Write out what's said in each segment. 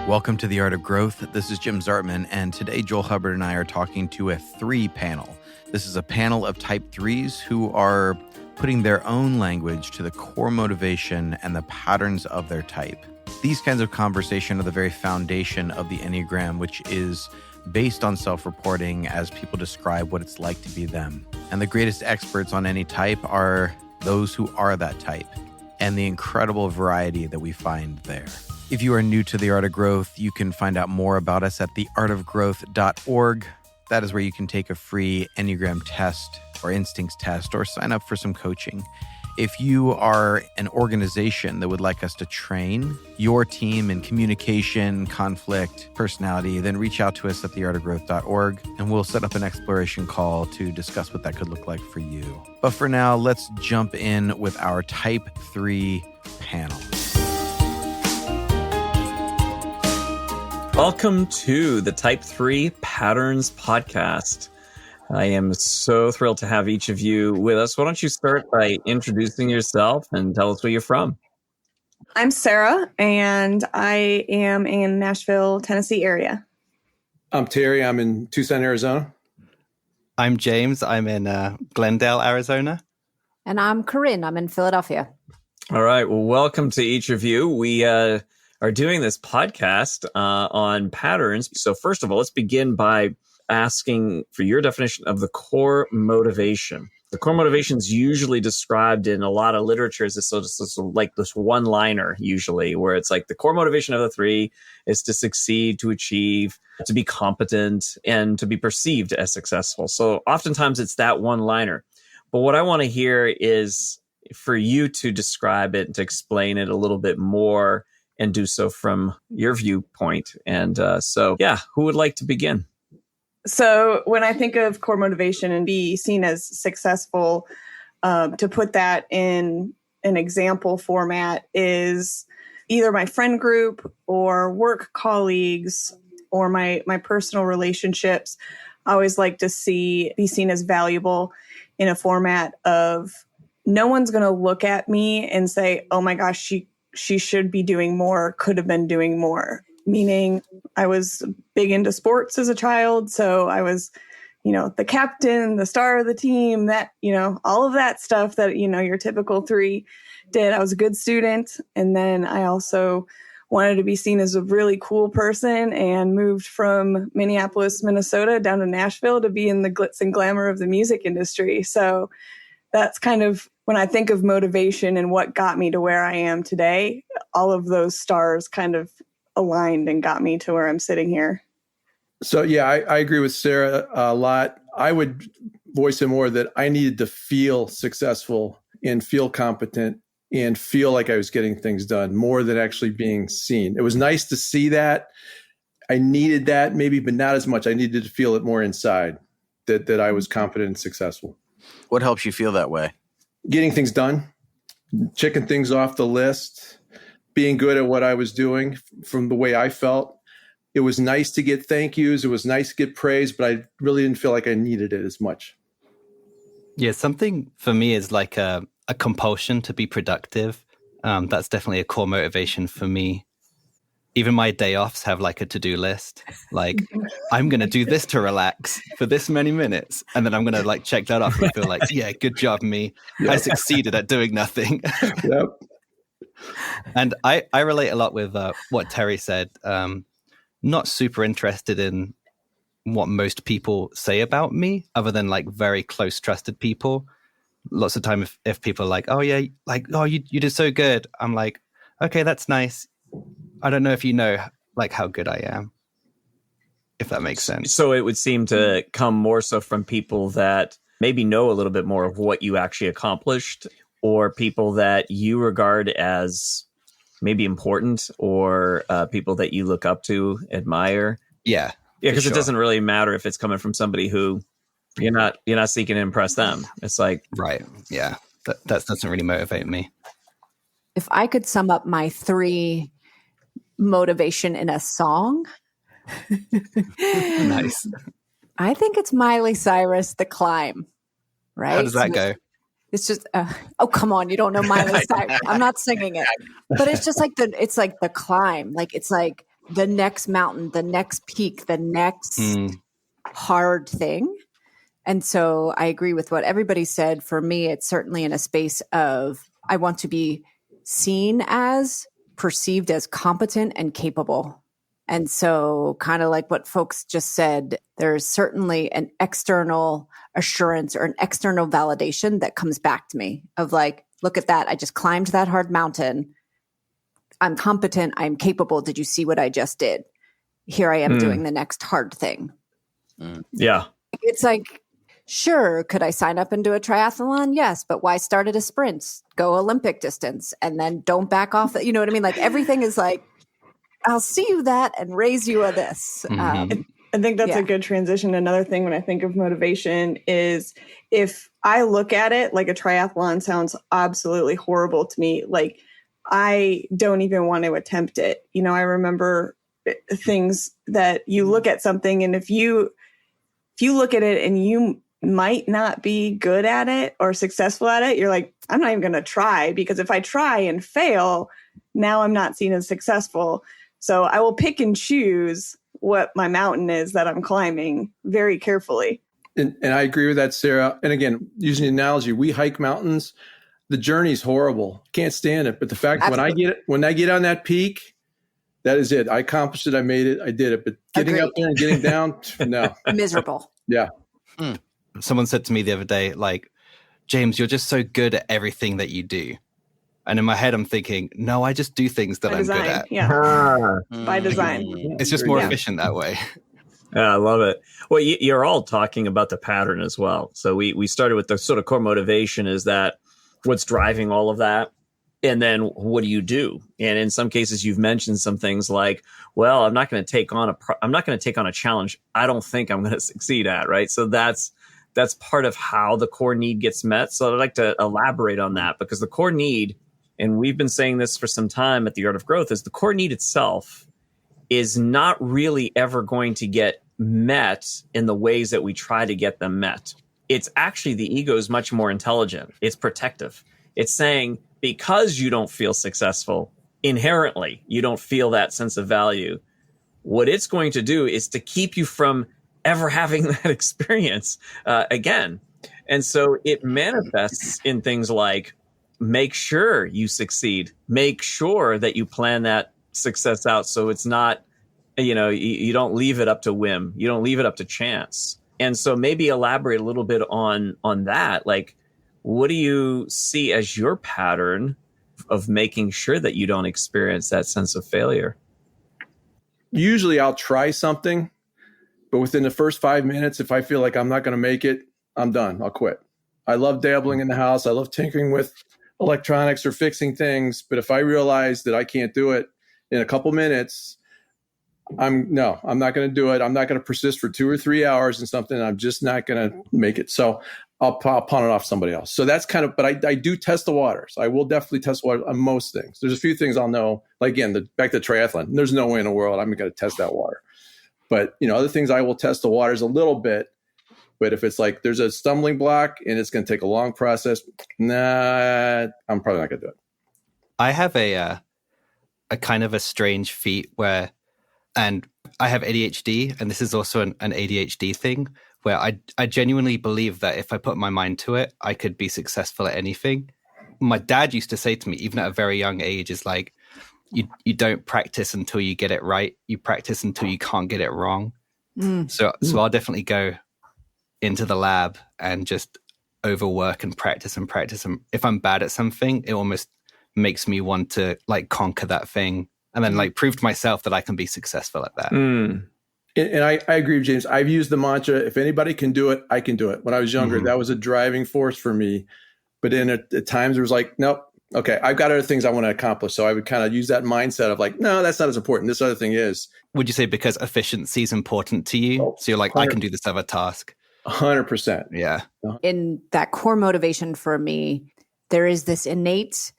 Welcome to The Art of Growth. This is Jim Zartman, and today Joel Hubbard and I are talking to a 3 panel. This is a panel of type 3s who are putting their own language to the core motivation and the patterns of their type. These kinds of conversation are the very foundation of the Enneagram, which is based on self-reporting as people describe what it's like to be them. And the greatest experts on any type are those who are that type, and the incredible variety that we find there. If you are new to The Art of Growth, you can find out more about us at theartofgrowth.org. That is where you can take a free Enneagram test or instincts test or sign up for some coaching. If you are an organization that would like us to train your team in communication, conflict, personality, then reach out to us at theartofgrowth.org and we'll set up an exploration call to discuss what that could look like for you. But for now, let's jump in with our Type 3 panel. Welcome to the Type 3 Patterns Podcast. I am so thrilled to have each of you with us. Why don't you start by introducing yourself and tell us where you're from? I'm Sarah, and I am in Nashville, Tennessee area. I'm Terry. I'm in Tucson, Arizona. I'm James. I'm in Glendale, Arizona. And I'm Corinne. I'm in Philadelphia. All right. Well, welcome to each of you. We are doing this podcast on patterns. So first of all, let's begin by asking for your definition of the core motivation. The core motivation is usually described in a lot of literature as this like this one-liner usually, where it's like the core motivation of the 3 is to succeed, to achieve, to be competent, and to be perceived as successful. So oftentimes it's that one-liner. But what I want to hear is for you to describe it and to explain it a little bit more and do so from your viewpoint. And who would like to begin? So when I think of core motivation and be seen as successful, to put that in an example format is either my friend group or work colleagues or my personal relationships. I always like to be seen as valuable in a format of no one's going to look at me and say, oh my gosh, she should be doing more, could have been doing more. Meaning I was big into sports as a child. So I was, the captain, the star of the team, that, all of that stuff that, your typical 3 did. I was a good student. And then I also wanted to be seen as a really cool person and moved from Minneapolis, Minnesota down to Nashville to be in the glitz and glamour of the music industry. So that's kind of when I think of motivation and what got me to where I am today, all of those stars kind of aligned and got me to where I'm sitting here. So yeah, I agree with Sarah a lot. I would voice it more that I needed to feel successful and feel competent and feel like I was getting things done more than actually being seen. It was nice to see that. I needed that maybe, but not as much. I needed to feel it more inside that I was competent and successful. What helps you feel that way? Getting things done, checking things off the list, being good at what I was doing from the way I felt. It was nice to get thank yous. It was nice to get praise, but I really didn't feel like I needed it as much. Yeah, something for me is like a compulsion to be productive. That's definitely a core motivation for me. Even my day offs have like a to-do list. Like, I'm going to do this to relax for this many minutes. And then I'm going to like check that off and feel like, yeah, good job, me. Yep. I succeeded at doing nothing. Yep. And I relate a lot with what Terry said. Not super interested in what most people say about me, other than like very close, trusted people. Lots of time, if people are like, oh yeah, like, oh, you did so good. I'm like, okay, that's nice. I don't know if you know like how good I am, if that makes sense. So it would seem to come more so from people that maybe know a little bit more of what you actually accomplished, or people that you regard as maybe important, or people that you look up to, admire. Yeah, because sure. It doesn't really matter if it's coming from somebody who you're not seeking to impress them. It's like, right, yeah, that doesn't really motivate me. If I could sum up my 3 motivation in a song, Nice. I think it's Miley Cyrus, The Climb. Right? How does that go? It's just, oh, come on. You don't know Miley Cyrus. I'm not singing it, but it's just like the climb. Like, it's like the next mountain, the next peak, the next hard thing. And so I agree with what everybody said. For me, it's certainly in a space of I want to be seen as, perceived as competent and capable. And so kind of like what folks just said, there's certainly an external assurance or an external validation that comes back to me of like, look at that. I just climbed that hard mountain. I'm competent. I'm capable. Did you see what I just did? Here I am doing the next hard thing. Yeah. It's like, sure, could I sign up and do a triathlon? Yes, but why start at a sprint? Go Olympic distance and then don't back off. You know what I mean? Like everything is like, I'll see you that and raise you a this. I think that's a good transition. Another thing when I think of motivation is if I look at it like a triathlon sounds absolutely horrible to me. Like I don't even want to attempt it. You know, I remember things that you look at something and if you look at it and you might not be good at it or successful at it, you're like, I'm not even going to try because if I try and fail, now I'm not seen as successful. So I will pick and choose what my mountain is that I'm climbing very carefully. And I agree with that, Sarah. And again, using the analogy, we hike mountains. The journey's horrible. Can't stand it. But the fact that when I get on that peak, that is it. I accomplished it. I made it. I did it. But getting up there and getting down, no. Miserable. Yeah. Someone said to me the other day, like, James, you're just so good at everything that you do. And in my head, I'm thinking, no, I just do things that I'm good at. Yeah. By design. It's just more efficient that way. Yeah, I love it. Well, you're all talking about the pattern as well. So we started with the sort of core motivation is that what's driving all of that. And then what do you do? And in some cases, you've mentioned some things like, well, I'm not going to take on a challenge I don't think I'm going to succeed at. Right. So that's part of how the core need gets met. So I'd like to elaborate on that because the core need, and we've been saying this for some time at the Art of Growth, is the core need itself is not really ever going to get met in the ways that we try to get them met. It's actually the ego is much more intelligent. It's protective. It's saying because you don't feel successful, inherently, you don't feel that sense of value. What it's going to do is to keep you from ever having that experience again. And so it manifests in things like, make sure you succeed. Make sure that you plan that success out so it's not, you don't leave it up to whim. You don't leave it up to chance. And so maybe elaborate a little bit on that. Like, what do you see as your pattern of making sure that you don't experience that sense of failure? Usually I'll try something, but within the first 5 minutes, if I feel like I'm not going to make it, I'm done. I'll quit. I love dabbling in the house. I love tinkering with electronics or fixing things. But if I realize that I can't do it in a couple minutes, I'm not going to do it. I'm not going to persist for 2 or 3 hours in something. I'm just not going to make it. So I'll pawn it off somebody else. So that's kind of, but I do test the waters. I will definitely test the waters on most things. There's a few things I'll know, like again, back to triathlon. There's no way in the world I'm going to test that water. But, other things I will test the waters a little bit. But if it's like there's a stumbling block and it's going to take a long process, I'm probably not going to do it. I have a kind of a strange feat where, and I have ADHD, and this is also an ADHD thing, where I genuinely believe that if I put my mind to it, I could be successful at anything. My dad used to say to me, even at a very young age, is like, you don't practice until you get it right. You practice until you can't get it wrong. So I'll definitely go into the lab and just overwork and practice. And if I'm bad at something, it almost makes me want to like conquer that thing and then like prove to myself that I can be successful at that. And I agree with James. I've used the mantra, if anybody can do it, I can do it. When I was younger, that was a driving force for me. But then at times it was like, nope, okay, I've got other things I want to accomplish. So I would kind of use that mindset of like, no, that's not as important. This other thing is. Would you say because efficiency is important to you? So you're like, 100%. I can do this other task. 100%. Yeah. In that core motivation for me, there is this innate,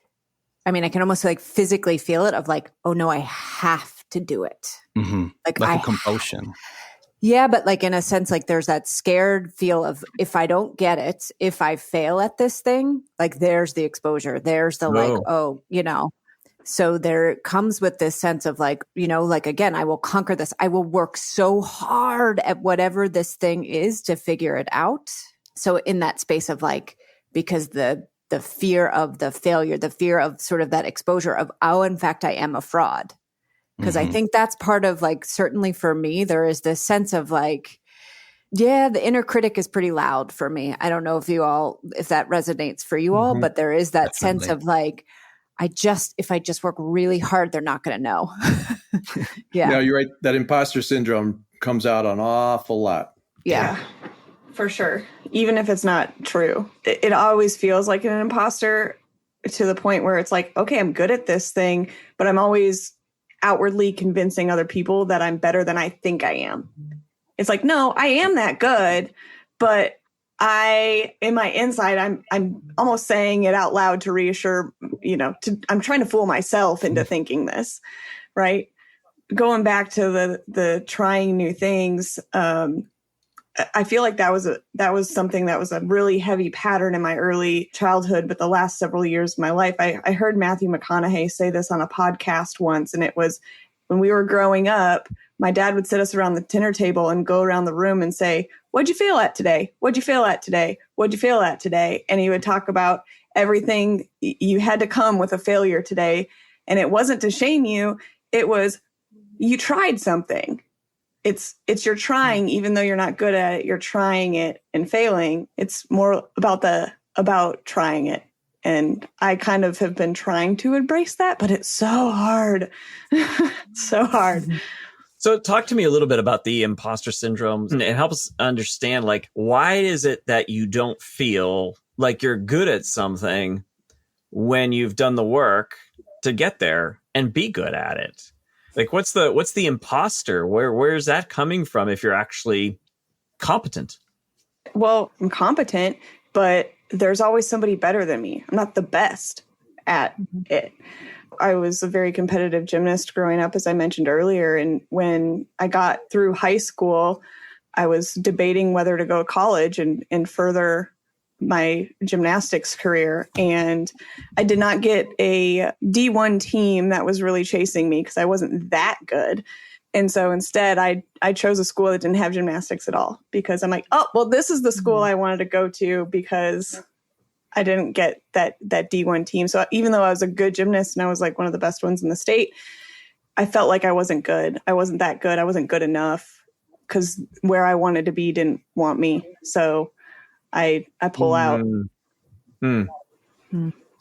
I can almost like physically feel it of like, oh no, I have to do it. Like a compulsion. Yeah, but like in a sense, like there's that scared feel of if I don't get it, if I fail at this thing, like there's the exposure, there's the So there comes with this sense of like, like, again, I will conquer this. I will work so hard at whatever this thing is to figure it out. So in that space of like, because the fear of the failure, the fear of sort of that exposure of, oh, in fact, I am a fraud. Because I think that's part of like, certainly for me, there is this sense of like, yeah, the inner critic is pretty loud for me. I don't know if that resonates for you all, but there is that sense of like, if I just work really hard, they're not going to know. Yeah. You're right. That imposter syndrome comes out an awful lot. Yeah, for sure. Even if it's not true, it always feels like an imposter to the point where it's like, okay, I'm good at this thing, but I'm always outwardly convincing other people that I'm better than I think I am. It's like, no, I am that good, but in my inside, I'm almost saying it out loud to reassure, I'm trying to fool myself into thinking this, right? Going back to the trying new things, I feel like that was something that was a really heavy pattern in my early childhood, but the last several years of my life. I heard Matthew McConaughey say this on a podcast once, and it was when we were growing up, my dad would sit us around the dinner table and go around the room and say, "What'd you feel at today? What'd you feel at today? What'd you feel at today?" And he would talk about everything. You had to come with a failure today. And it wasn't to shame you. It was, you tried something. It's you're trying, even though you're not good at it, you're trying it and failing. It's more about trying it. And I kind of have been trying to embrace that, but it's so hard. So hard. So talk to me a little bit about the imposter syndrome. It helps understand, like, why is it that you don't feel like you're good at something when you've done the work to get there and be good at it? Like, what's the imposter? Where's that coming from if you're actually competent? Well, I'm competent, but there's always somebody better than me. I'm not the best at it. I was a very competitive gymnast growing up, as I mentioned earlier. And when I got through high school, I was debating whether to go to college and further my gymnastics career. And I did not get a D1 team that was really chasing me because I wasn't that good. And so instead, I chose a school that didn't have gymnastics at all because I'm like, oh, well, this is the school I wanted to go to because I didn't get that D1 team. So even though I was a good gymnast and I was like one of the best ones in the state, I felt like I wasn't good. I wasn't that good. I wasn't good enough because where I wanted to be didn't want me. So I pull out.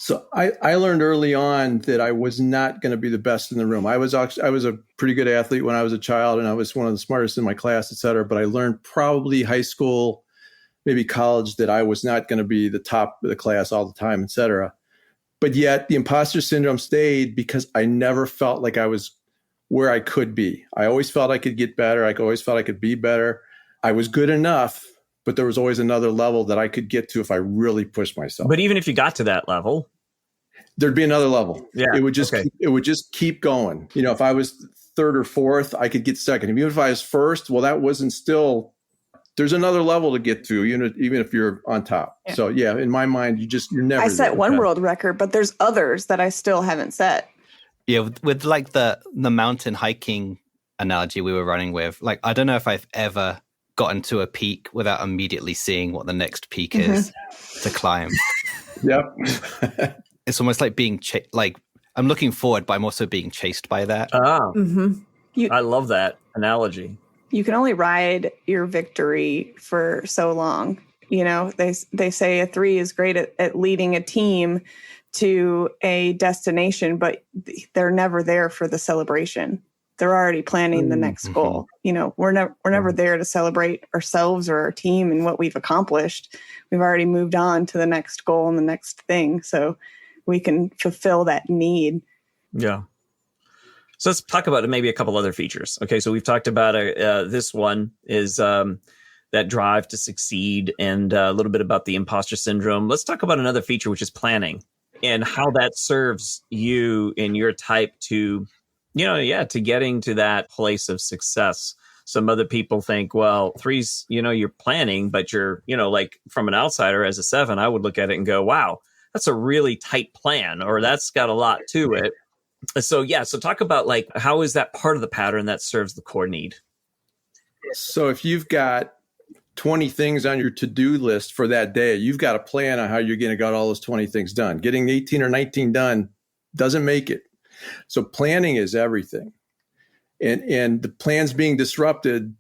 So I learned early on that I was not going to be the best in the room. I was a pretty good athlete when I was a child, and I was one of the smartest in my class, et cetera. But I learned probably high school, maybe college, that I was not going to be the top of the class all the time, et cetera. But yet the imposter syndrome stayed because I never felt like I was where I could be. I always felt I could get better. I always felt I could be better. I was good enough, but there was always another level that I could get to if I really pushed myself. But even if you got to that level, there'd be another level. Yeah, it would just keep going. If I was third or fourth, I could get second. Even if I was first, well, that wasn't still. There's another level to get to, even if you're on top. Yeah. So yeah, in my mind, you're never. I set one world record, but there's others that I still haven't set. Yeah, with like the mountain hiking analogy we were running with, like, I don't know if I've ever gotten to a peak without immediately seeing what the next peak is to climb. Yep. It's almost like being I'm looking forward, but I'm also being chased by that. I love that analogy. You can only ride your victory for so long. They say a 3 is great at leading a team to a destination, but they're never there for the celebration. They're already planning the next goal. We're never there to celebrate ourselves or our team and what we've accomplished. We've already moved on to the next goal and the next thing. So we can fulfill that need. Yeah. So let's talk about maybe a couple other features. Okay. So we've talked about this one is that drive to succeed and a little bit about the imposter syndrome. Let's talk about another feature, which is planning and how that serves you in your type to getting to that place of success. Some other people think, well, 3's, you're planning, but you're, like from an outsider as a 7, I would look at it and go, wow, that's a really tight plan, or that's got a lot to it. So talk about like, how is that part of the pattern that serves the core need? So if you've got 20 things on your to-do list for that day, you've got a plan on how you're going to get all those 20 things done. Getting 18 or 19 done doesn't make it. So planning is everything. And the plans being disrupted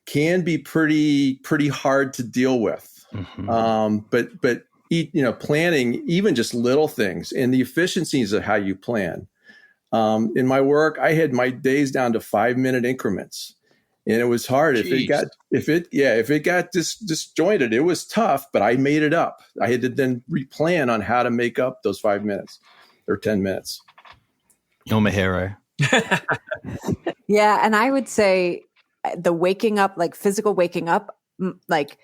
can be pretty hard to deal with. Mm-hmm. But planning, even just little things and the efficiencies of how you plan. In my work, I had my days down to 5-minute increments. And it was hard. Jeez. If it got disjointed, it was tough, but I made it up. I had to then replan on how to make up those 5 minutes or 10 minutes. You're my hero. Yeah. And I would say the waking up, like physical waking up, like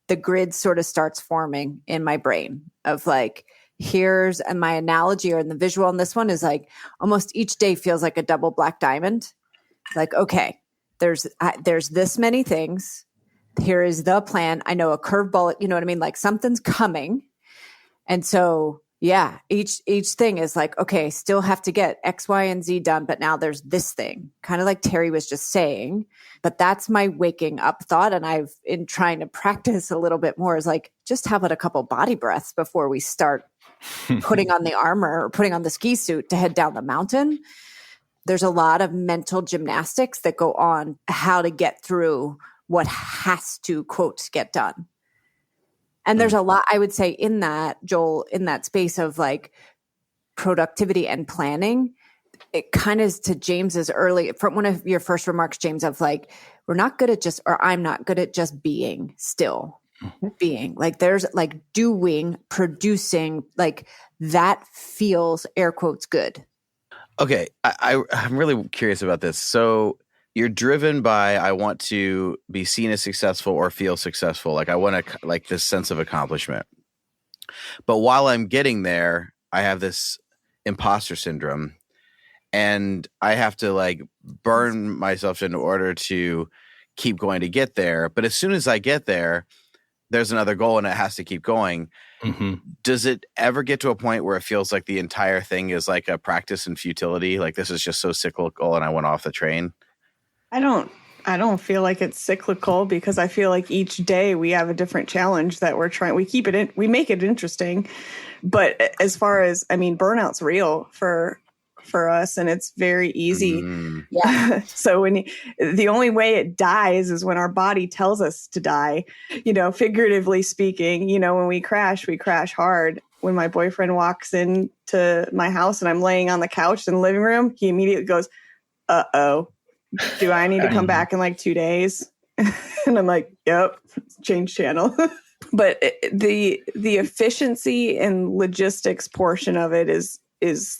the grid sort of starts forming in my brain of like, here's, and my analogy or in the visual on this one is like almost each day feels like a double black diamond. Like, okay, there's this many things. Here is the plan. I know a curveball, you know what I mean? Like something's coming. And so, yeah, each thing is like, okay, still have to get X, Y, and Z done. But now there's this thing, kind of like Terry was just saying. But that's my waking up thought. And I've in trying to practice a little bit more is like, just have it a couple body breaths before we start putting on the armor or putting on the ski suit to head down the mountain. There's a lot of mental gymnastics that go on how to get through what has to, quote, get done. And there's a lot, I would say, in that, Joel, in that space of like productivity and planning. It kind of is to James's early, from one of your first remarks, James, of like, we're not good at just, or I'm not good at just being still. Being like there's like doing, producing, like that feels air quotes good. Okay, I'm really curious about this. So you're driven by I want to be seen as successful or feel successful. Like I want to like this sense of accomplishment. But while I'm getting there, I have this imposter syndrome, and I have to like burn myself in order to keep going to get there. But as soon as I get there, there's another goal and it has to keep going. Mm-hmm. Does it ever get to a point where it feels like the entire thing is like a practice in futility? Like this is just so cyclical and I went off the train? I don't feel like it's cyclical because I feel like each day we have a different challenge that we're trying, we make it interesting. But as far as, I mean, burnout's real for us and it's very easy. Yeah. So the only way it dies is when our body tells us to die, figuratively speaking, when we crash hard. When my boyfriend walks into my house and I'm laying on the couch in the living room, he immediately goes, uh-oh, do I need to come back in like 2 days? And I'm like, yep, change channel. But the efficiency and logistics portion of it is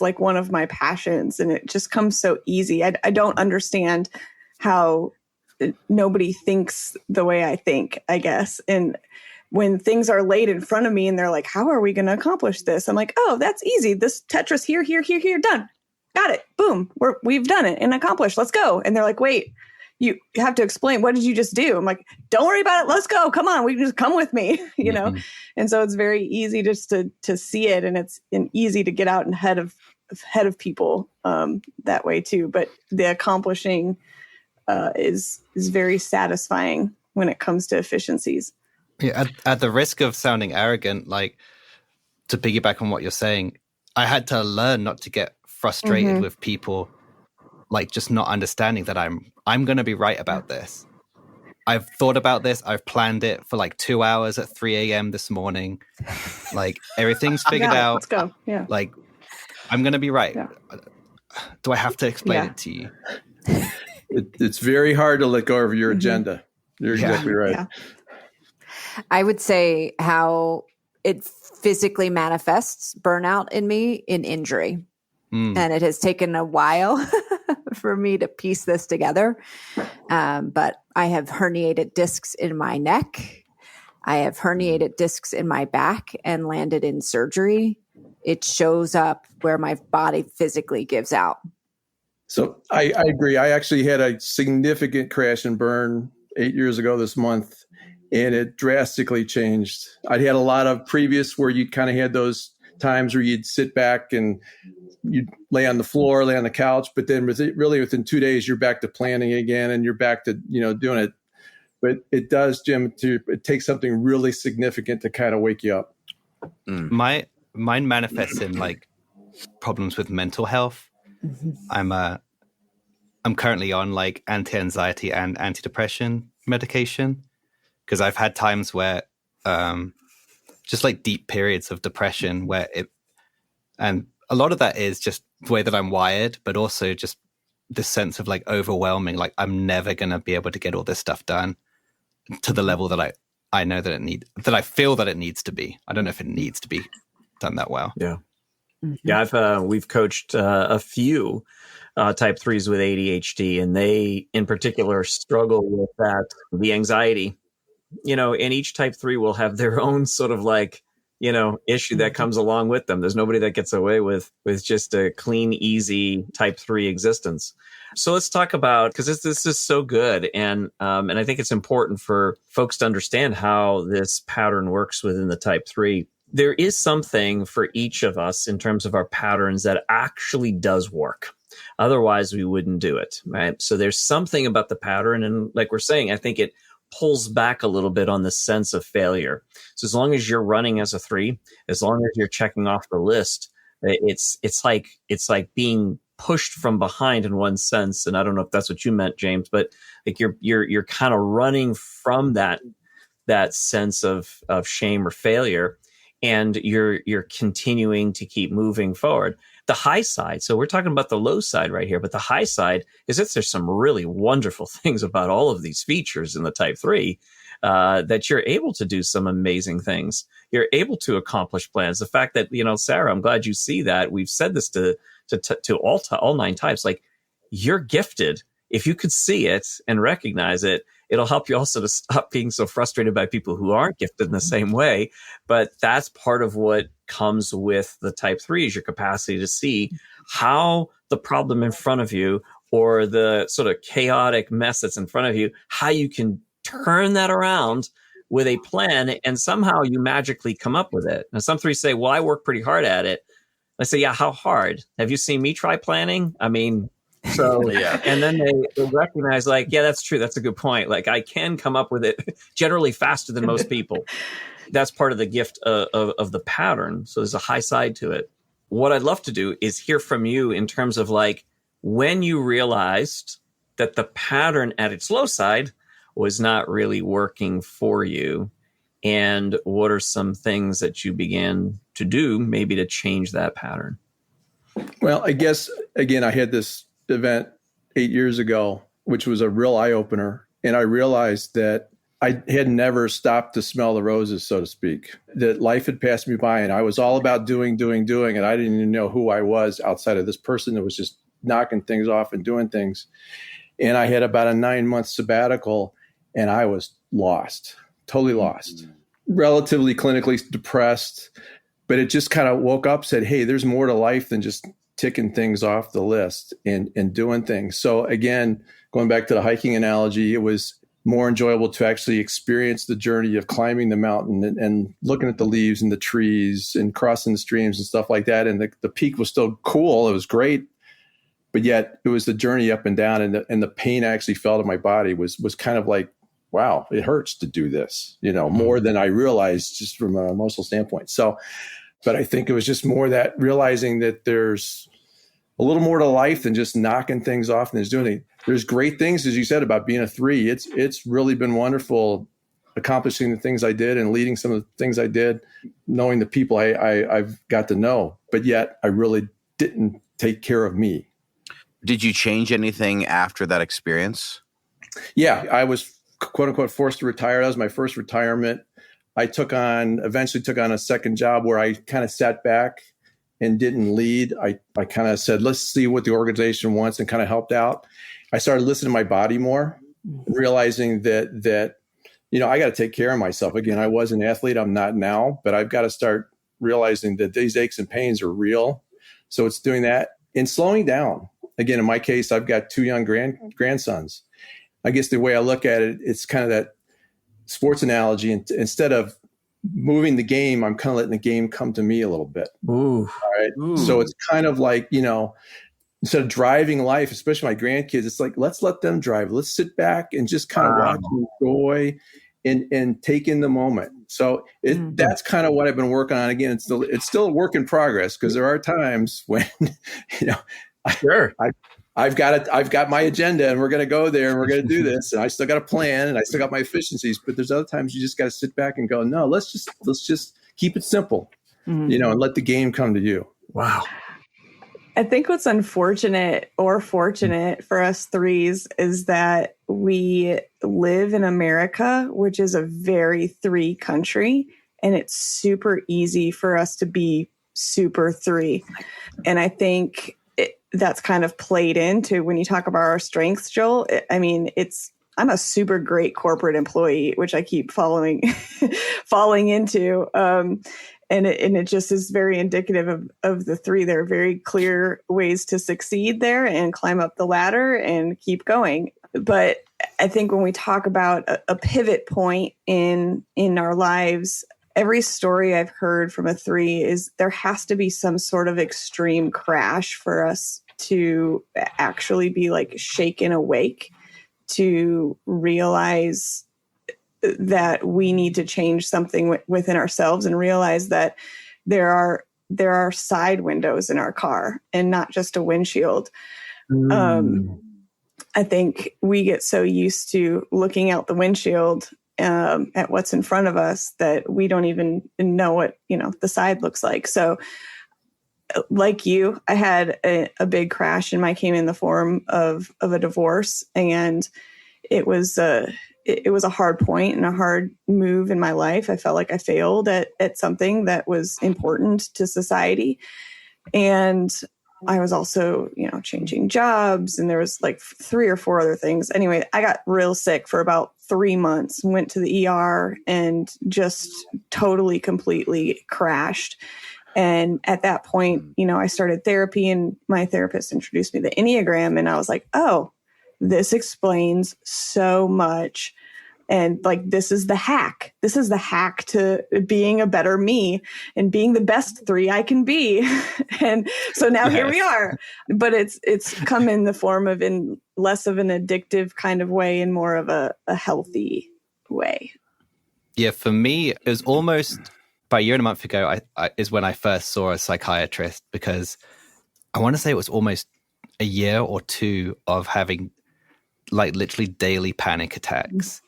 like one of my passions, and it just comes so easy. I don't understand how nobody thinks the way I think, I guess. And when things are laid in front of me and they're like, how are we going to accomplish this? I'm like, oh, that's easy. This Tetris here, done. Got it. Boom. We've done it and accomplished. Let's go. And they're like, wait, you have to explain. What did you just do? I'm like, don't worry about it. Let's go. Come on. We can just come with me, Mm-hmm. And so it's very easy just to see it. And it's easy to get out and ahead of people that way too. But the accomplishing is very satisfying when it comes to efficiencies. Yeah. At the risk of sounding arrogant, like to piggyback on what you're saying, I had to learn not to get frustrated mm-hmm. with people like just not understanding that I'm going to be right about this. I've thought about this. I've planned it for like 2 hours at 3 a.m. this morning. Like everything's figured out. Let's go. Yeah. Like I'm going to be right. Yeah. Do I have to explain it to you? It's very hard to let go of your agenda. You're exactly right. Yeah. I would say how it physically manifests burnout in me in injury. And it has taken a while for me to piece this together. But I have herniated discs in my neck. I have herniated discs in my back and landed in surgery. It shows up where my body physically gives out. So I agree. I actually had a significant crash and burn 8 years ago this month, and it drastically changed. I'd had a lot of previous where you kind of had those times where you'd sit back and you'd lay on the floor, lay on the couch, but then within 2 days, you're back to planning again and you're back to, doing it. But it does, Jim, it takes something really significant to kind of wake you up. Mine manifests in like problems with mental health. I'm currently on like anti-anxiety and antidepressant medication because I've had times where just like deep periods of depression and a lot of that is just the way that I'm wired, but also just this sense of like overwhelming, like I'm never going to be able to get all this stuff done to the level that I know that that I feel that it needs to be. I don't know if it needs to be done that well. Yeah. Yeah. We've coached a few type 3s with ADHD, and they in particular struggle with the anxiety, and each type 3 will have their own sort of like, issue that comes along with them. There's nobody that gets away with just a clean, easy type 3 existence. So let's talk about, because this is so good. And I think it's important for folks to understand how this pattern works within the type 3. There is something for each of us in terms of our patterns that actually does work. Otherwise, we wouldn't do it, right? So there's something about the pattern. And like we're saying, I think it pulls back a little bit on the sense of failure. So as long as you're running as a 3, as long as you're checking off the list, it's like being pushed from behind in one sense. And I don't know if that's what you meant, James, but like you're kind of running from that sense of shame or failure, and you're continuing to keep moving forward. The high side, so we're talking about the low side right here, but the high side is that there's some really wonderful things about all of these features in the type 3, that you're able to do some amazing things. You're able to accomplish plans. The fact that, Sarah, I'm glad you see that. We've said this to all 9 types, like you're gifted. If you could see it and recognize it, it'll help you also to stop being so frustrated by people who aren't gifted in the same way. But that's part of what comes with the type 3 is your capacity to see how the problem in front of you or the sort of chaotic mess that's in front of you, how you can turn that around with a plan, and somehow you magically come up with it. Now, some 3s say, well, I work pretty hard at it. I say, yeah, how hard? Have you seen me try planning? I mean, so, yeah. And then they recognize like, yeah, that's true. That's a good point. Like I can come up with it generally faster than most people. That's part of the gift of the pattern. So there's a high side to it. What I'd love to do is hear from you in terms of like when you realized that the pattern at its low side was not really working for you, and what are some things that you began to do maybe to change that pattern? Well, I guess, again, I had this event 8 years ago, which was a real eye-opener. And I realized that I had never stopped to smell the roses, so to speak, that life had passed me by and I was all about doing. And I didn't even know who I was outside of this person that was just knocking things off and doing things. And I had about a 9-month sabbatical and I was lost, totally lost, relatively clinically depressed. But it just kind of woke up, said, hey, there's more to life than just ticking things off the list and doing things. So again, going back to the hiking analogy, it was more enjoyable to actually experience the journey of climbing the mountain and looking at the leaves and the trees and crossing the streams and stuff like that. And the peak was still cool. It was great. But yet it was the journey up and down, and the pain I actually felt in my body was kind of like, wow, it hurts to do this, more than I realized just from an emotional standpoint. So, but I think it was just more that realizing that there's a little more to life than just knocking things off and there's great things, as you said, about being a 3. It's really been wonderful accomplishing the things I did and leading some of the things I did, knowing the people I've got to know, but yet I really didn't take care of me. Did you change anything after that experience? Yeah, I was quote unquote forced to retire. That was my first retirement. I eventually took on a second job where I kind of sat back and didn't lead. I kind of said, let's see what the organization wants, and kind of helped out. I started listening to my body more, realizing that I got to take care of myself. Again, I was an athlete. I'm not now, but I've got to start realizing that these aches and pains are real. So it's doing that and slowing down. Again, in my case, I've got 2 young grandsons. I guess the way I look at it, it's kind of that sports analogy. And instead of moving the game, I'm kind of letting the game come to me a little bit. Ooh. All right. Ooh. So it's kind of like, instead of driving life, especially my grandkids, it's like, let's let them drive. Let's sit back and just kind of watch and enjoy and take in the moment. So that's kind of what I've been working on. Again, it's still a work in progress, because there are times when, Sure. I've got my agenda and we're going to go there and we're going to do this. And I still got a plan and I still got my efficiencies, but there's other times you just got to sit back and go, no, let's just keep it simple, and let the game come to you. Wow. I think what's unfortunate or fortunate for us threes is that we live in America, which is a very three country, and it's super easy for us to be super three. And I think that's kind of played into when you talk about our strengths, Joel. I'm a super great corporate employee, which I keep falling into. And it just is very indicative of the three. There are very clear ways to succeed there and climb up the ladder and keep going. But I think when we talk about a pivot point in our lives, every story I've heard from a three is there has to be some sort of extreme crash for us to actually be like shaken awake to realize that we need to change something within ourselves and realize that there are side windows in our car and not just a windshield. I think we get so used to looking out the windshield at what's in front of us that we don't even know what, the side looks like. So like you, I had a big crash, and mine came in the form of a divorce. And it was a hard point and a hard move in my life. I felt like I failed at something that was important to society. And I was also, changing jobs, and there was like 3 or 4 other things. Anyway, I got real sick for about 3 months, went to the ER and just totally, completely crashed. And at that point, I started therapy, and my therapist introduced me to the Enneagram, and I was like, oh, this explains so much. And like, this is the hack. This is the hack to being a better me and being the best three I can be. And so now here we are. But it's come in the form of in less of an addictive kind of way and more of a healthy way. Yeah, for me, it was almost about a year and a month ago is when I first saw a psychiatrist, because I want to say it was almost a year or 2 of having like literally daily panic attacks.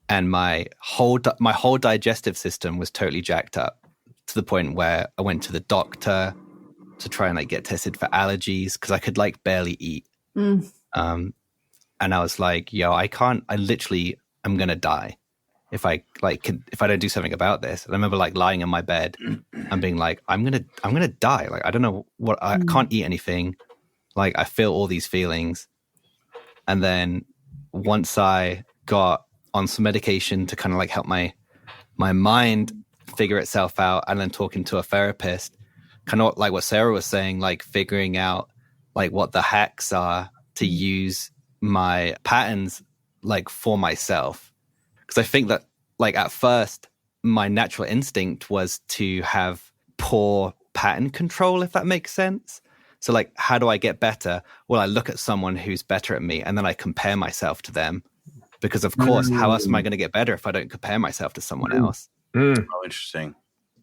And my whole digestive system was totally jacked up to the point where I went to the doctor to try and like get tested for allergies, because I could like barely eat. And I was like, yo, I'm going to die if I don't do something about this. And I remember like lying in my bed and being like, I'm going to die. Like, I don't know I can't eat anything. Like, I feel all these feelings. And then once I got on some medication to kind of like help my mind figure itself out, and then talking to a therapist, kind of like what Sarah was saying, like figuring out like what the hacks are to use my patterns like for myself. Because I think that like at first my natural instinct was to have poor pattern control, if that makes sense. So like, how do I get better? Well, I look at someone who's better at me, and then I compare myself to them. Because of course, how else am I going to get better if I don't compare myself to someone else? Oh, interesting.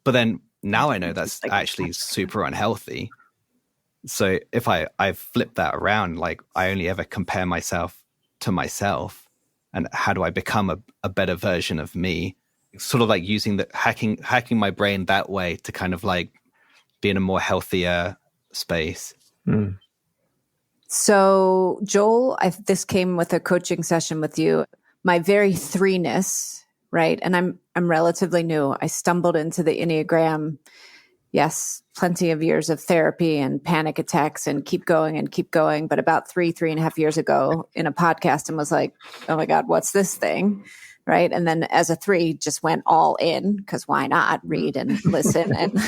But then now I know that's actually super unhealthy. So if I flip that around, like I only ever compare myself to myself, and how do I become a better version of me? Sort of like using the hacking my brain that way to kind of like be in a more healthier space. So, Joel, this came with a coaching session with you. My very threeness, right? And I'm relatively new. I stumbled into the Enneagram. Yes, plenty of years of therapy and panic attacks and keep going. But about 3.5 years ago in a podcast, and was like, oh my God, what's this thing? Right. And then as a 3, just went all in, because why not read and listen and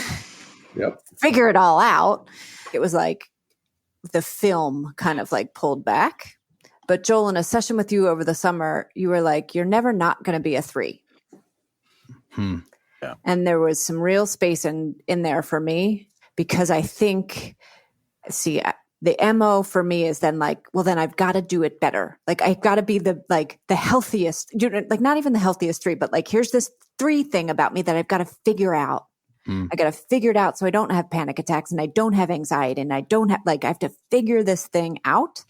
figure it all out. It was like the film kind of like pulled back. But Joel, in a session with you over the summer, you were like, you're never not going to be a 3. Yeah. And there was some real space in there for me, because I think, see, the MO for me is then like, well, then I've got to do it better. Like I've got to be the healthiest, like not even the healthiest 3, but like, here's this 3 thing about me that I've got to figure out. I got to figure it out so I don't have panic attacks and I don't have anxiety and I don't have, like, I have to figure this thing out.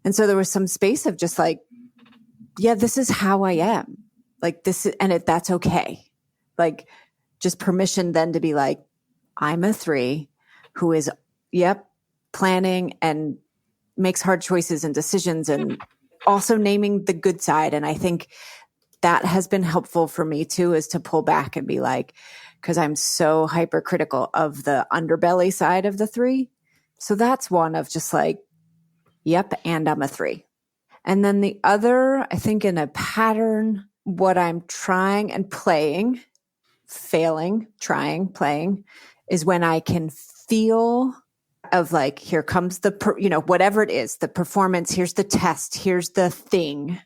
And so there was some space of just like, yeah, this is how I am. Like this, and that's okay. Like just permission then to be like, I'm a 3 who is, planning and makes hard choices and decisions, and also naming the good side. And I think that has been helpful for me too, is to pull back and be like, because I'm so hypercritical of the underbelly side of the 3. So that's one of just like, and I'm a 3. And then the other, I think in a pattern, what I'm trying and playing, failing, trying, playing, is when I can feel of like, here comes the, whatever it is, the performance, here's the test, here's the thing,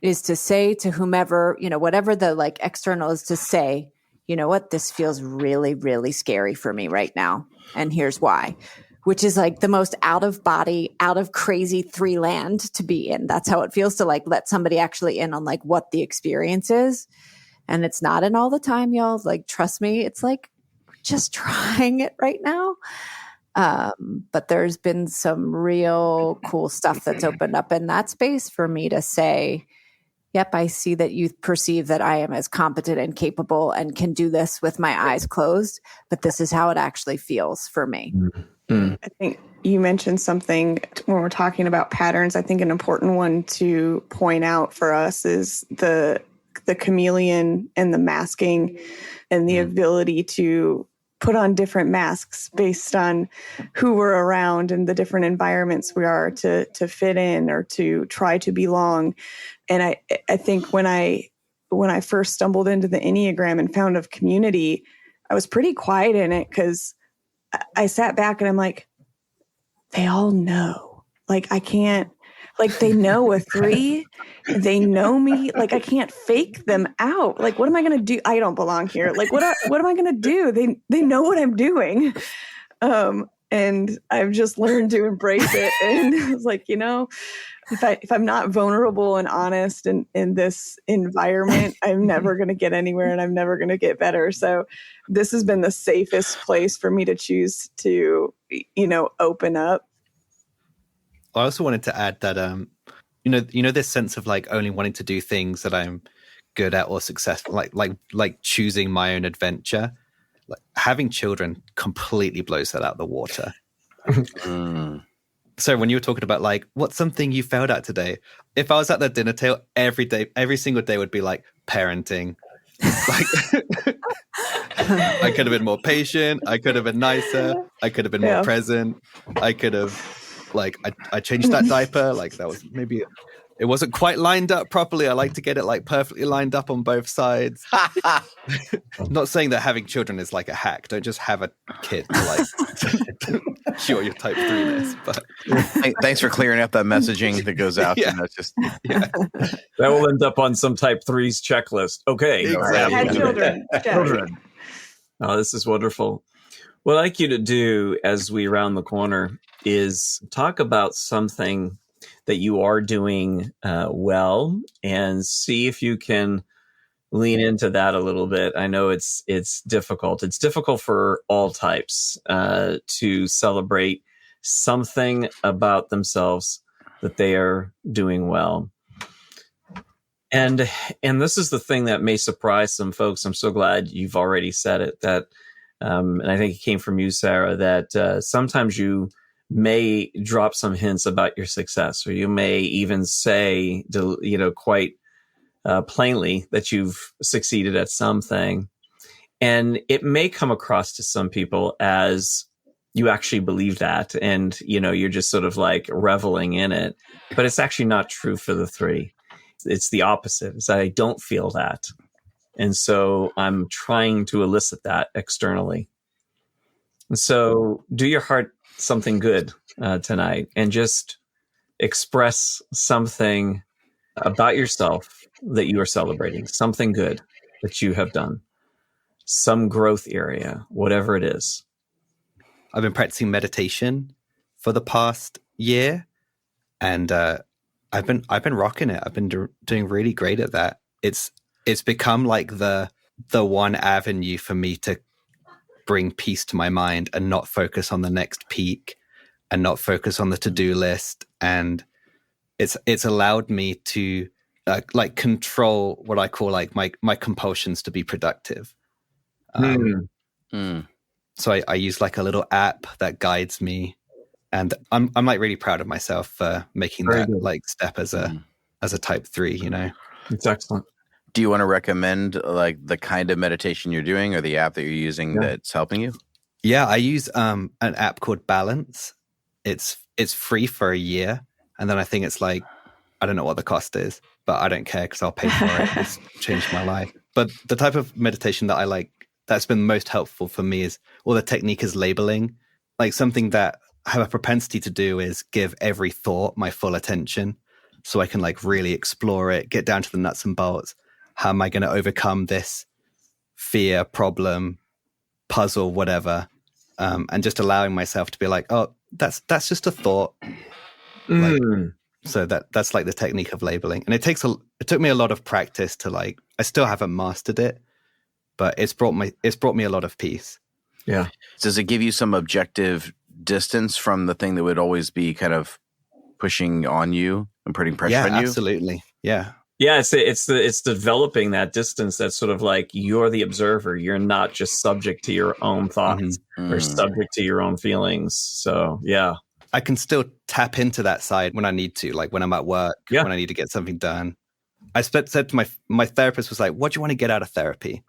is to say to whomever, whatever the like external is, to say, you know what, this feels really, really scary for me right now. And here's why, which is like the most out of body, out of crazy 3 land to be in. That's how it feels to like let somebody actually in on like what the experience is. And it's not in all the time, y'all. Like, trust me, it's like just trying it right now. But there's been some real cool stuff that's opened up in that space for me to say, yep, I see that you perceive that I am as competent and capable and can do this with my eyes closed, but this is how it actually feels for me. I think you mentioned something when we're talking about patterns. I think an important one to point out for us is the chameleon and the masking, and the ability to put on different masks based on who we're around and the different environments we are to fit in or to try to belong. And I think when I first stumbled into the Enneagram and found a community, I was pretty quiet in it, because I sat back and I'm like, they all know. Like, I can't, like, they know a 3, they know me. Like, I can't fake them out. Like, what am I going to do? I don't belong here. Like, what am I going to do? They know what I'm doing. And I've just learned to embrace it. And it's like, if I'm not vulnerable and honest in this environment, I'm never going to get anywhere, and I'm never going to get better. So this has been the safest place for me to choose to, open up. I also wanted to add that, this sense of like only wanting to do things that I'm good at or successful, like choosing my own adventure. Like, having children completely blows that out of the water. So when you were talking about like, what's something you failed at today? If I was at the dinner table every single day would be like parenting. Like, I could have been more patient. I could have been nicer. I could have been more present. I could have, like, I changed that diaper. Like, that was maybe, it wasn't quite lined up properly. I like to get it like perfectly lined up on both sides. Not saying that having children is like a hack. Don't just have a kid to like cure your type 3-ness. But thanks for clearing up that messaging that goes out. Yeah. That will end up on some type 3's checklist. Okay. Exactly. Had children. Children. Oh, this is wonderful. What I'd like you to do as we round the corner is talk about something that you are doing well, and see if you can lean into that a little bit. I know it's difficult. It's difficult for all types to celebrate something about themselves that they are doing well. And this is the thing that may surprise some folks. I'm so glad you've already said it, that and I think it came from you, Sarah, that sometimes you may drop some hints about your success, or you may even say, quite plainly that you've succeeded at something. And it may come across to some people as you actually believe that, and, you're just sort of like reveling in it. But it's actually not true for the 3. It's the opposite. It's that I don't feel that. And so I'm trying to elicit that externally. And so do your heart something good tonight, and just express something about yourself that you are celebrating, something good that you have done. some growth area, whatever it is. I've been practicing meditation for the past year, and I've been rocking it. I've been doing really great at that. It's become like the one avenue for me to bring peace to my mind and not focus on the next peak and not focus on the to-do list. And it's allowed me to like control what I call like my compulsions to be productive. So I use like a little app that guides me, and I'm like really proud of myself for making Very that good. like step as a type 3, you know. It's excellent. Do you want to recommend like the kind of meditation you're doing or the app that you're using that's helping you? Yeah, I use an app called Balance. It's free for a year, and then I think it's like, I don't know what the cost is, but I don't care because I'll pay for it. It's changed my life. But the type of meditation that I like, that's been most helpful for me is, or the technique is labeling. Like something that I have a propensity to do is give every thought my full attention, so I can like really explore it, get down to the nuts and bolts. How am I going to overcome this fear, problem, puzzle, whatever? And just allowing myself to be like, oh, that's just a thought. Like, so that's like the technique of labeling. And it took me a lot of practice to like, I still haven't mastered it, but it's brought me a lot of peace. Yeah. Does it give you some objective distance from the thing that would always be kind of pushing on you and putting pressure on you? Absolutely. Yeah. Yeah, it's developing that distance that's sort of like you're the observer. You're not just subject to your own thoughts or subject to your own feelings. So, yeah. I can still tap into that side when I need to, like when I'm at work, when I need to get something done. I said to my therapist was like, what do you want to get out of therapy?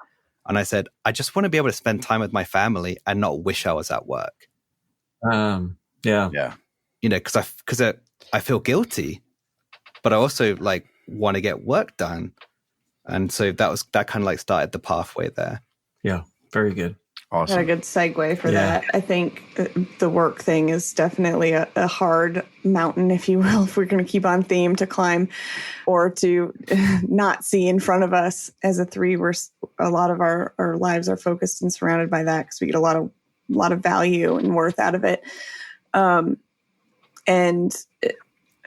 And I said, I just want to be able to spend time with my family and not wish I was at work. Yeah. You know, because I feel guilty, but I also like want to get work done. And so that kind of like started the pathway there. Yeah. Very good. Awesome. Got a good segue for that. I think the work thing is definitely a hard mountain, if you will, if we're going to keep on theme, to climb or to not see in front of us. As a 3, we're a lot of our lives are focused and surrounded by that because we get a lot of value and worth out of it. And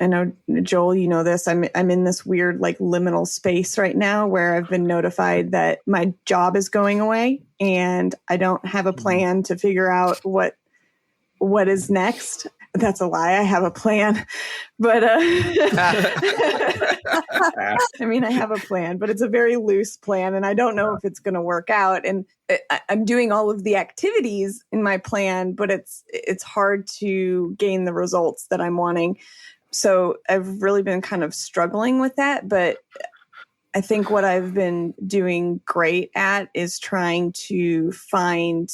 I know, Joel, you know this. I'm in this weird like liminal space right now where I've been notified that my job is going away and I don't have a plan to figure out what is next. That's a lie. I have a plan, but I mean, I have a plan, but it's a very loose plan and I don't know if it's going to work out. And I'm doing all of the activities in my plan, but it's hard to gain the results that I'm wanting. So I've really been kind of struggling with that, but I think what I've been doing great at is trying to find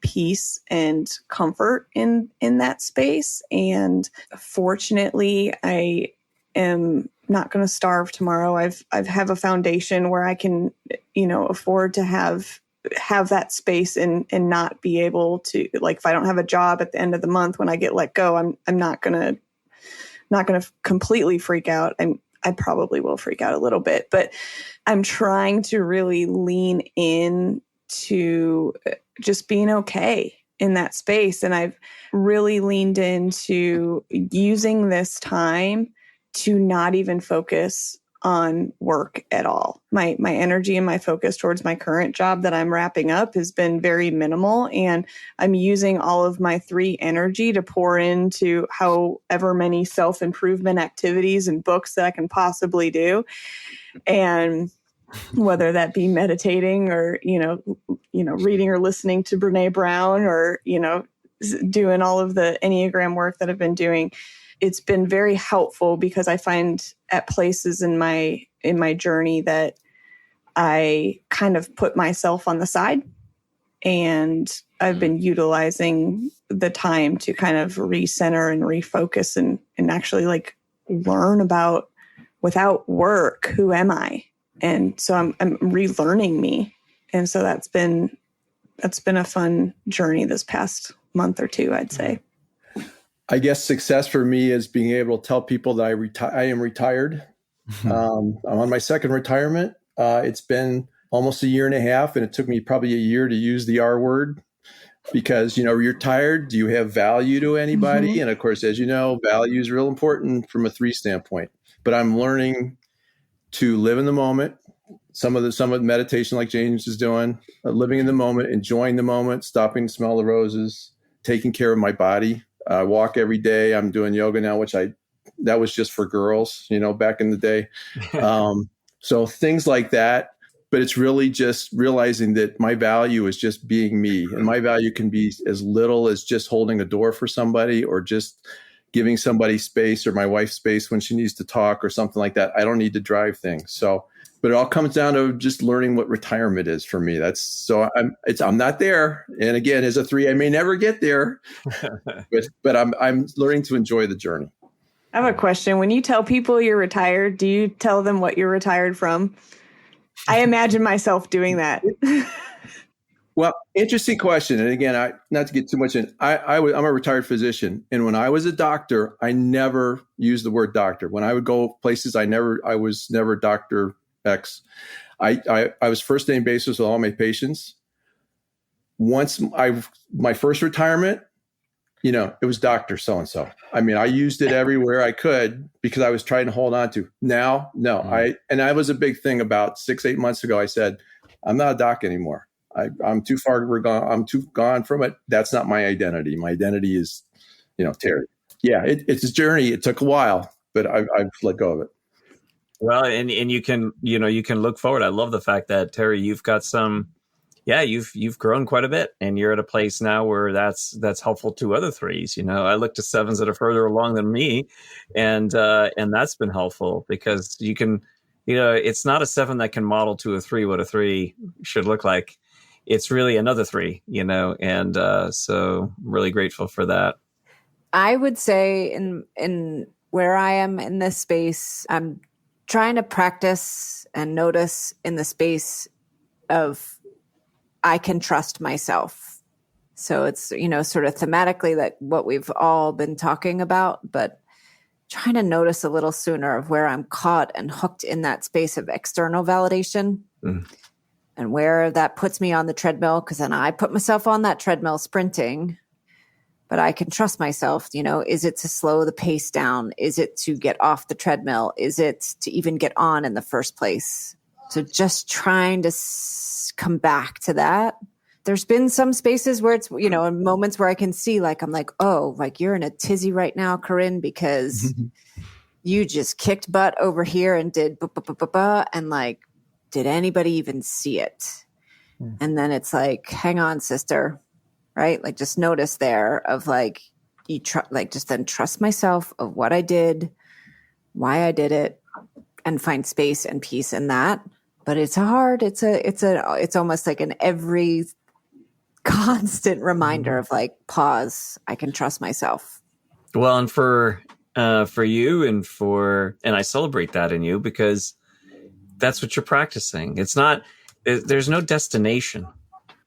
peace and comfort in that space. And fortunately, I am not going to starve tomorrow. I've have a foundation where I can, afford to have that space and not be able to, like, if I don't have a job at the end of the month when I get let go, I'm not going to completely freak out. I probably will freak out a little bit, but I'm trying to really lean in to just being okay in that space. And I've really leaned into using this time to not even focus on work at all. My energy and my focus towards my current job that I'm wrapping up has been very minimal. And I'm using all of my 3 energy to pour into however many self-improvement activities and books that I can possibly do. And whether that be meditating or, reading or listening to Brene Brown or, doing all of the Enneagram work that I've been doing, it's been very helpful because I find at places in my journey that I kind of put myself on the side, and I've been utilizing the time to kind of recenter and refocus and actually like learn about, without work, who am I? And so I'm relearning me. And so that's been a fun journey this past month or 2, I'd say. I guess success for me is being able to tell people that I am retired. I'm on my second retirement. It's been almost a year and a half. And it took me probably a year to use the R word because, you're tired. Do you have value to anybody? Mhm. And of course, as you know, value is real important from a 3 standpoint. But I'm learning to live in the moment. Some of the meditation, like James is doing, living in the moment, enjoying the moment, stopping to smell the roses, taking care of my body. I walk every day. I'm doing yoga now, that was just for girls, back in the day. So things like that. But it's really just realizing that my value is just being me. And my value can be as little as just holding a door for somebody or just giving somebody space or my wife space when she needs to talk or something like that. I don't need to drive things. So, but it all comes down to just learning what retirement is for me. I'm not there. And again, as a 3, I may never get there, but I'm learning to enjoy the journey. I have a question. When you tell people you're retired, do you tell them what you're retired from? I imagine myself doing that. Well, interesting question. And again, not to get too much in, I'm a retired physician. And when I was a doctor, I never used the word doctor. When I would go places, I was never Dr. X. I was first name basis with all my patients. Once my first retirement, it was Dr. So-and-so. I mean, I used it everywhere I could because I was trying to hold on to. Now, no, I was a big thing about 6-8 months ago. I said, I'm not a doc anymore. I'm too far. I'm too gone from it. That's not my identity. My identity is, Terry. Yeah, it's a journey. It took a while, but I've let go of it. Well, and you can look forward. I love the fact that Terry, you've got you've grown quite a bit, and you're at a place now where that's helpful to other 3s. I look to 7s that are further along than me, and that's been helpful because you can, it's not a 7 that can model to a 3 what a 3 should look like. It's really another 3, and so I'm really grateful for that. I would say in where I am in this space, I'm trying to practice and notice in the space of I can trust myself. So it's, sort of thematically that what we've all been talking about, but trying to notice a little sooner of where I'm caught and hooked in that space of external validation and where that puts me on the treadmill. Cause then I put myself on that treadmill sprinting, but I can trust myself. Is it to slow the pace down? Is it to get off the treadmill? Is it to even get on in the first place? So just trying to come back to that. There's been some spaces where it's, in moments where I can see, like, I'm like, oh, like you're in a tizzy right now, Corinne, because you just kicked butt over here and did and like, did anybody even see it? And then it's like, hang on, sister, right? Like just notice there of like, just then trust myself of what I did, why I did it, and find space and peace in that. But it's hard. It's almost like an every constant reminder of like, pause. I can trust myself. Well, and for you and I celebrate that in you because that's what you're practicing. There's no destination,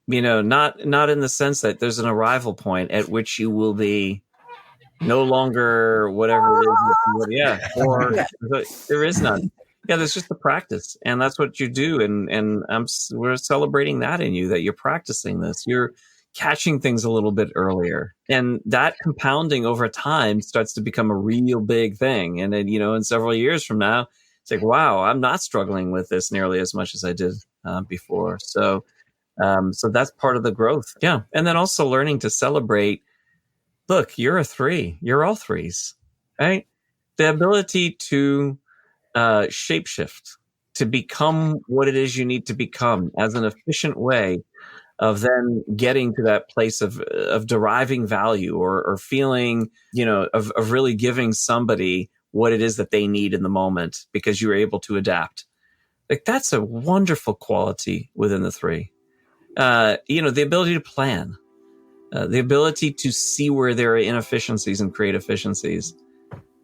not in the sense that there's an arrival point at which you will be no longer whatever it is. Yeah. Or there is none. Yeah, there's just the practice, and that's what you do. And we're celebrating that in you, that you're practicing this. You're catching things a little bit earlier, and that compounding over time starts to become a real big thing. And then, in several years from now, it's like, wow, I'm not struggling with this nearly as much as I did before. So that's part of the growth. Yeah, and then also learning to celebrate. Look, you're a 3. You're all 3s, right? The ability to shapeshift, to become what it is you need to become as an efficient way of then getting to that place of deriving value or feeling, of really giving somebody what it is that they need in the moment because you were able to adapt. Like that's a wonderful quality within the 3. The ability to plan, the ability to see where there are inefficiencies and create efficiencies,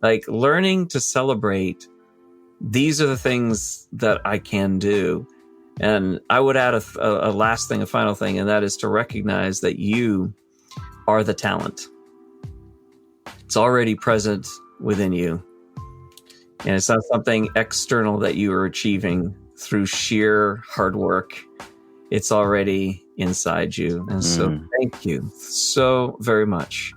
like learning to celebrate. These are the things that I can do. And I would add a last thing, a final thing, and that is to recognize that you are the talent. It's already present within you. And it's not something external that you are achieving through sheer hard work. It's already inside you. And so thank you so very much.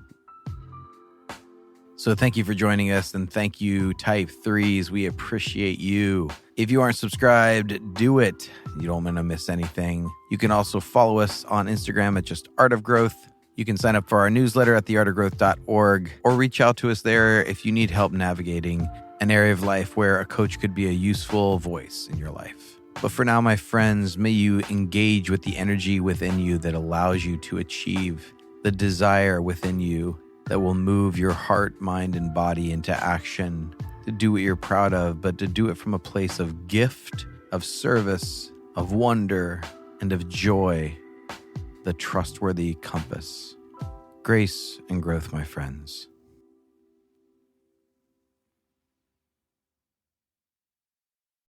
So thank you for joining us, and thank you, Type 3s. We appreciate you. If you aren't subscribed, do it. You don't want to miss anything. You can also follow us on Instagram at just Art of Growth. You can sign up for our newsletter at theartofgrowth.org or reach out to us there if you need help navigating an area of life where a coach could be a useful voice in your life. But for now, my friends, may you engage with the energy within you that allows you to achieve the desire within you that will move your heart, mind, and body into action to do what you're proud of, but to do it from a place of gift, of service, of wonder, and of joy, the trustworthy compass. Grace and growth, my friends.